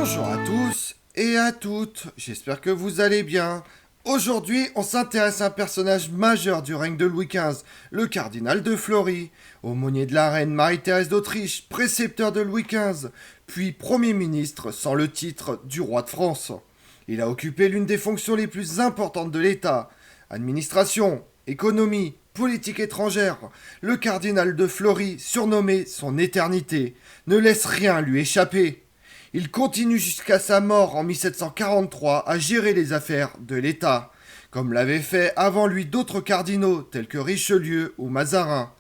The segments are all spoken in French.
Bonjour à tous et à toutes, j'espère que vous allez bien. Aujourd'hui, on s'intéresse à un personnage majeur du règne de Louis XV, le cardinal de Fleury, aumônier de la reine Marie-Thérèse d'Autriche, précepteur de Louis XV, puis Premier ministre sans le titre du roi de France. Il a occupé l'une des fonctions les plus importantes de l'État, administration, économie, politique étrangère. Le cardinal de Fleury, surnommé son éternité, ne laisse rien lui échapper. Il continue jusqu'à sa mort en 1743 à gérer les affaires de l'État, comme l'avaient fait avant lui d'autres cardinaux tels que Richelieu ou Mazarin.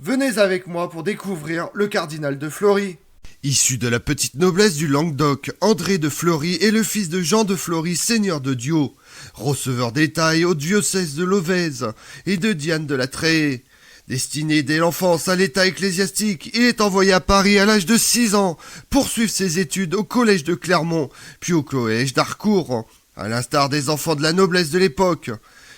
Venez avec moi pour découvrir le cardinal de Fleury. Issu de la petite noblesse du Languedoc, André de Fleury est le fils de Jean de Fleury, seigneur de Diau, receveur d'état au diocèse de Lovèze, et de Diane de la Tréée. Destiné dès l'enfance à l'état ecclésiastique, il est envoyé à Paris à l'âge de 6 ans pour suivre ses études au collège de Clermont, puis au collège d'Harcourt, à l'instar des enfants de la noblesse de l'époque.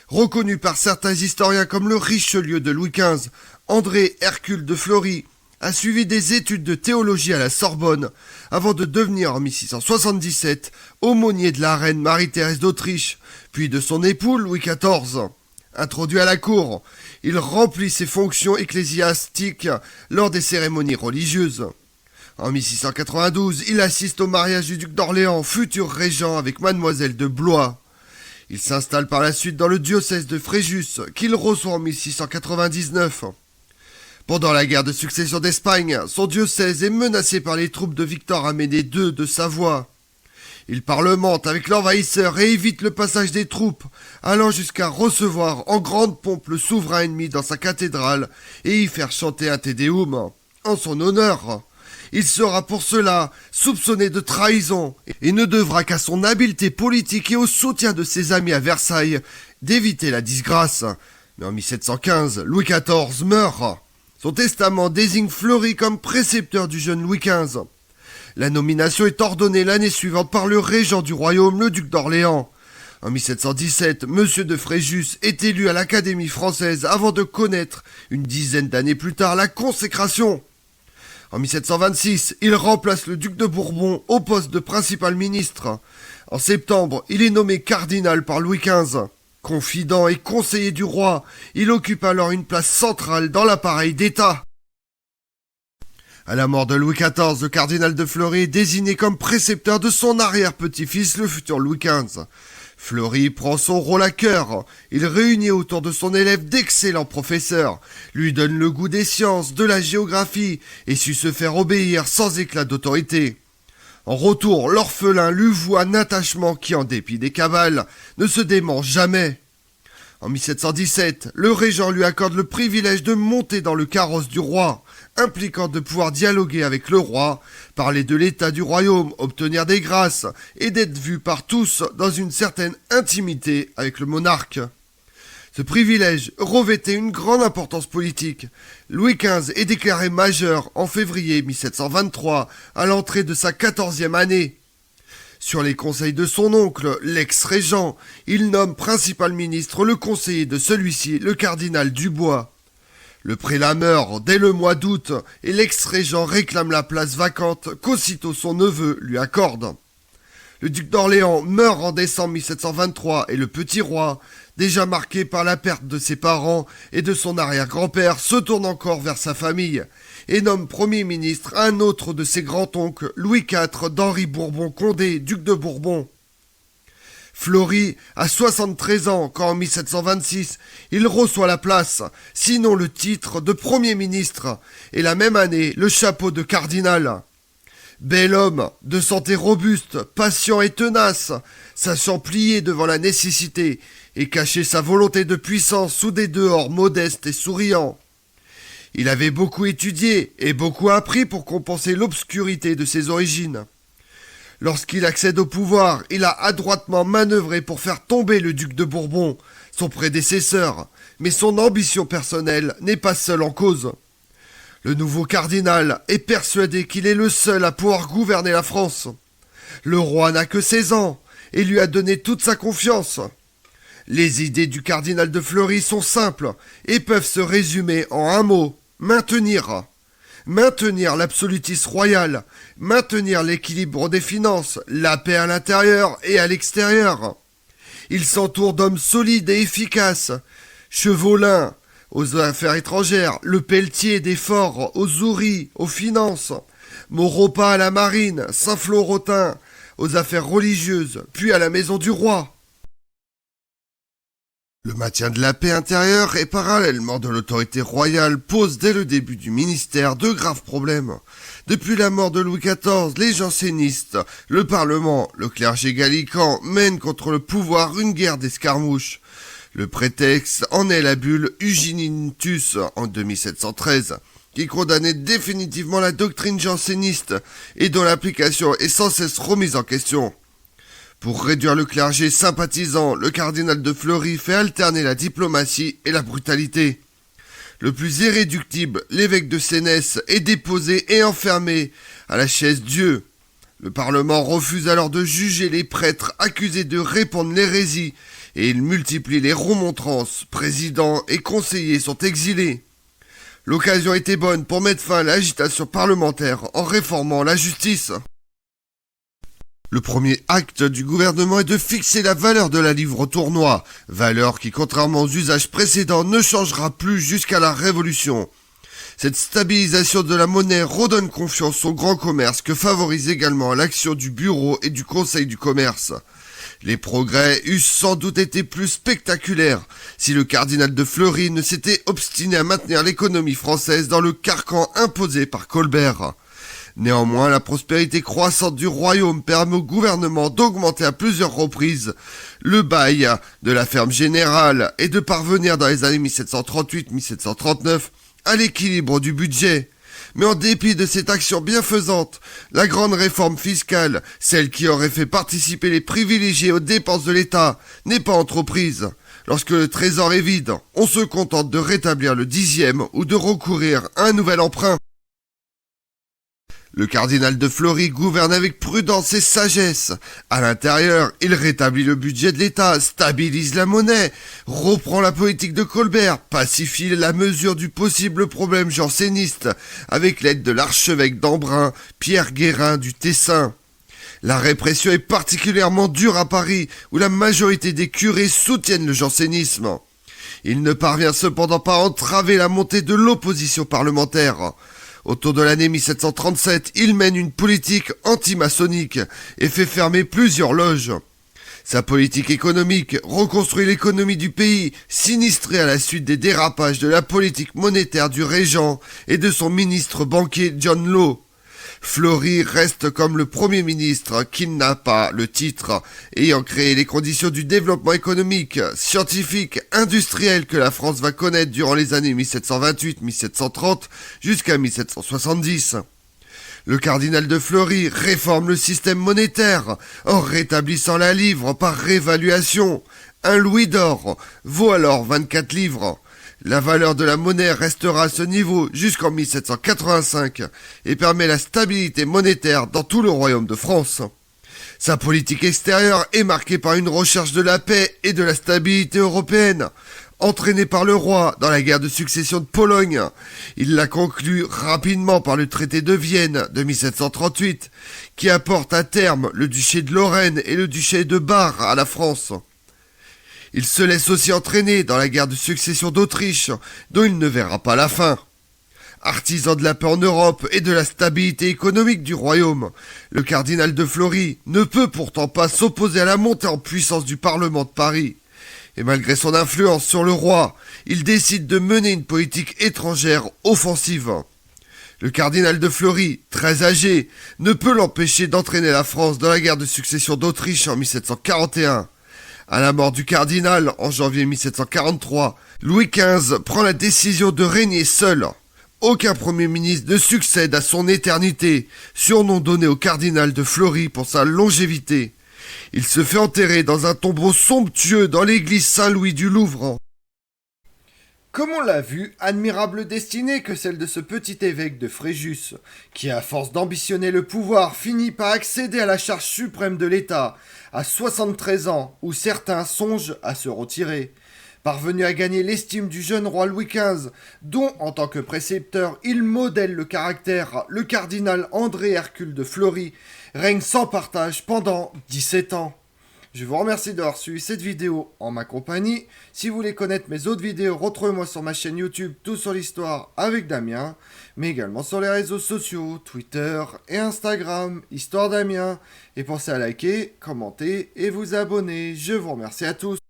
Reconnu par certains historiens comme le Richelieu de Louis XV, André Hercule de Fleury a suivi des études de théologie à la Sorbonne, avant de devenir en 1677 aumônier de la reine Marie-Thérèse d'Autriche, puis de son époux Louis XIV. Introduit à la cour, il remplit ses fonctions ecclésiastiques lors des cérémonies religieuses. En 1692, il assiste au mariage du duc d'Orléans, futur régent avec mademoiselle de Blois. Il s'installe par la suite dans le diocèse de Fréjus, qu'il reçoit en 1699. Pendant la guerre de succession d'Espagne, son diocèse est menacé par les troupes de Victor Amédée II de Savoie. Il parlemente avec l'envahisseur et évite le passage des troupes, allant jusqu'à recevoir en grande pompe le souverain ennemi dans sa cathédrale et y faire chanter un Te Deum en son honneur. Il sera pour cela soupçonné de trahison et ne devra qu'à son habileté politique et au soutien de ses amis à Versailles d'éviter la disgrâce. Mais en 1715, Louis XIV meurt. Son testament désigne Fleury comme précepteur du jeune Louis XV. La nomination est ordonnée l'année suivante par le régent du royaume, le duc d'Orléans. En 1717, Monsieur de Fréjus est élu à l'Académie française avant de connaître, une dizaine d'années plus tard, la consécration. En 1726, il remplace le duc de Bourbon au poste de principal ministre. En septembre, il est nommé cardinal par Louis XV. Confident et conseiller du roi, il occupe alors une place centrale dans l'appareil d'État. À la mort de Louis XIV, le cardinal de Fleury est désigné comme précepteur de son arrière-petit-fils, le futur Louis XV. Fleury prend son rôle à cœur. Il réunit autour de son élève d'excellents professeurs, lui donne le goût des sciences, de la géographie, et sut se faire obéir sans éclat d'autorité. En retour, l'orphelin lui voue un attachement qui, en dépit des cabales, ne se dément jamais. En 1717, le régent lui accorde le privilège de monter dans le carrosse du roi, impliquant de pouvoir dialoguer avec le roi, parler de l'état du royaume, obtenir des grâces, et d'être vu par tous dans une certaine intimité avec le monarque. Ce privilège revêtait une grande importance politique. Louis XV est déclaré majeur en février 1723, à l'entrée de sa 14e année. Sur les conseils de son oncle, l'ex-régent, il nomme principal ministre le conseiller de celui-ci, le cardinal Dubois. Le prélat meurt dès le mois d'août et l'ex-régent réclame la place vacante qu'aussitôt son neveu lui accorde. Le duc d'Orléans meurt en décembre 1723 et le petit roi, déjà marqué par la perte de ses parents et de son arrière-grand-père, se tourne encore vers sa famille et nomme Premier ministre un autre de ses grands-oncles, Louis IV d'Henri Bourbon-Condé, duc de Bourbon. Fleury a 73 ans quand en 1726, il reçoit la place, sinon le titre de Premier ministre, et la même année le chapeau de cardinal. Bel homme, de santé robuste, patient et tenace, sachant plier devant la nécessité et cacher sa volonté de puissance sous des dehors modestes et souriants. Il avait beaucoup étudié et beaucoup appris pour compenser l'obscurité de ses origines. Lorsqu'il accède au pouvoir, il a adroitement manœuvré pour faire tomber le duc de Bourbon, son prédécesseur, mais son ambition personnelle n'est pas seule en cause. Le nouveau cardinal est persuadé qu'il est le seul à pouvoir gouverner la France. Le roi n'a que 16 ans et lui a donné toute sa confiance. Les idées du cardinal de Fleury sont simples et peuvent se résumer en un mot, maintenir. maintenir l'absolutisme royal, maintenir l'équilibre des finances, la paix à l'intérieur et à l'extérieur. Il s'entoure d'hommes solides et efficaces. Chevaulin aux affaires étrangères, Le Pelletier des forts aux ouris, aux finances, Maurepas à la marine, Saint-Florentin aux affaires religieuses, puis à la maison du roi. Le maintien de la paix intérieure et parallèlement de l'autorité royale pose dès le début du ministère de graves problèmes. Depuis la mort de Louis XIV, les jansénistes, le Parlement, le clergé gallican mènent contre le pouvoir une guerre d'escarmouches. Le prétexte en est la bulle Uginitus en 2713, qui condamnait définitivement la doctrine janséniste et dont l'application est sans cesse remise en question. Pour réduire le clergé sympathisant, le cardinal de Fleury fait alterner la diplomatie et la brutalité. Le plus irréductible, l'évêque de Sénès, est déposé et enfermé à la chaise Dieu. Le Parlement refuse alors de juger les prêtres accusés de répandre l'hérésie et il multiplie les remontrances. Présidents et conseillers sont exilés. L'occasion était bonne pour mettre fin à l'agitation parlementaire en réformant la justice. Le premier acte du gouvernement est de fixer la valeur de la livre tournois, valeur qui, contrairement aux usages précédents, ne changera plus jusqu'à la Révolution. Cette stabilisation de la monnaie redonne confiance au grand commerce que favorise également l'action du bureau et du conseil du commerce. Les progrès eussent sans doute été plus spectaculaires si le cardinal de Fleury ne s'était obstiné à maintenir l'économie française dans le carcan imposé par Colbert. Néanmoins, la prospérité croissante du royaume permet au gouvernement d'augmenter à plusieurs reprises le bail de la ferme générale et de parvenir dans les années 1738-1739 à l'équilibre du budget. Mais en dépit de cette action bienfaisante, la grande réforme fiscale, celle qui aurait fait participer les privilégiés aux dépenses de l'État, n'est pas entreprise. Lorsque le trésor est vide, on se contente de rétablir le 10e ou de recourir à un nouvel emprunt. Le cardinal de Fleury gouverne avec prudence et sagesse. À l'intérieur, il rétablit le budget de l'État, stabilise la monnaie, reprend la politique de Colbert, pacifie la mesure du possible problème janséniste avec l'aide de l'archevêque d'Embrun, Pierre Guérin du Tessin. La répression est particulièrement dure à Paris, où la majorité des curés soutiennent le jansénisme. Il ne parvient cependant pas à entraver la montée de l'opposition parlementaire. Autour de l'année 1737, il mène une politique anti-maçonnique et fait fermer plusieurs loges. Sa politique économique reconstruit l'économie du pays, sinistrée à la suite des dérapages de la politique monétaire du régent et de son ministre banquier John Law. Fleury reste comme le Premier ministre qui n'a pas le titre, ayant créé les conditions du développement économique, scientifique, industriel que la France va connaître durant les années 1728-1730 jusqu'à 1770. Le cardinal de Fleury réforme le système monétaire en rétablissant la livre par réévaluation. Un louis d'or vaut alors 24 livres. La valeur de la monnaie restera à ce niveau jusqu'en 1785 et permet la stabilité monétaire dans tout le royaume de France. Sa politique extérieure est marquée par une recherche de la paix et de la stabilité européenne. Entraîné par le roi dans la guerre de succession de Pologne, il la conclut rapidement par le traité de Vienne de 1738, qui apporte à terme le duché de Lorraine et le duché de Bar à la France. Il se laisse aussi entraîner dans la guerre de succession d'Autriche, dont il ne verra pas la fin. Artisan de la paix en Europe et de la stabilité économique du royaume, le cardinal de Fleury ne peut pourtant pas s'opposer à la montée en puissance du Parlement de Paris. Et malgré son influence sur le roi, il décide de mener une politique étrangère offensive. Le cardinal de Fleury, très âgé, ne peut l'empêcher d'entraîner la France dans la guerre de succession d'Autriche en 1741. À la mort du cardinal, en janvier 1743, Louis XV prend la décision de régner seul. Aucun premier ministre ne succède à son éternité, surnom donné au cardinal de Fleury pour sa longévité. Il se fait enterrer dans un tombeau somptueux dans l'église Saint-Louis du Louvre. Comme on l'a vu, admirable destinée que celle de ce petit évêque de Fréjus, qui à force d'ambitionner le pouvoir finit par accéder à la charge suprême de l'État, à 73 ans, où certains songent à se retirer. Parvenu à gagner l'estime du jeune roi Louis XV, dont, en tant que précepteur, il modèle le caractère, le cardinal André Hercule de Fleury règne sans partage pendant 17 ans. Je vous remercie d'avoir suivi cette vidéo en ma compagnie. Si vous voulez connaître mes autres vidéos, retrouvez-moi sur ma chaîne YouTube Tout sur l'Histoire avec Damien, mais également sur les réseaux sociaux, Twitter et Instagram, Histoire Damien. Et pensez à liker, commenter et vous abonner. Je vous remercie à tous.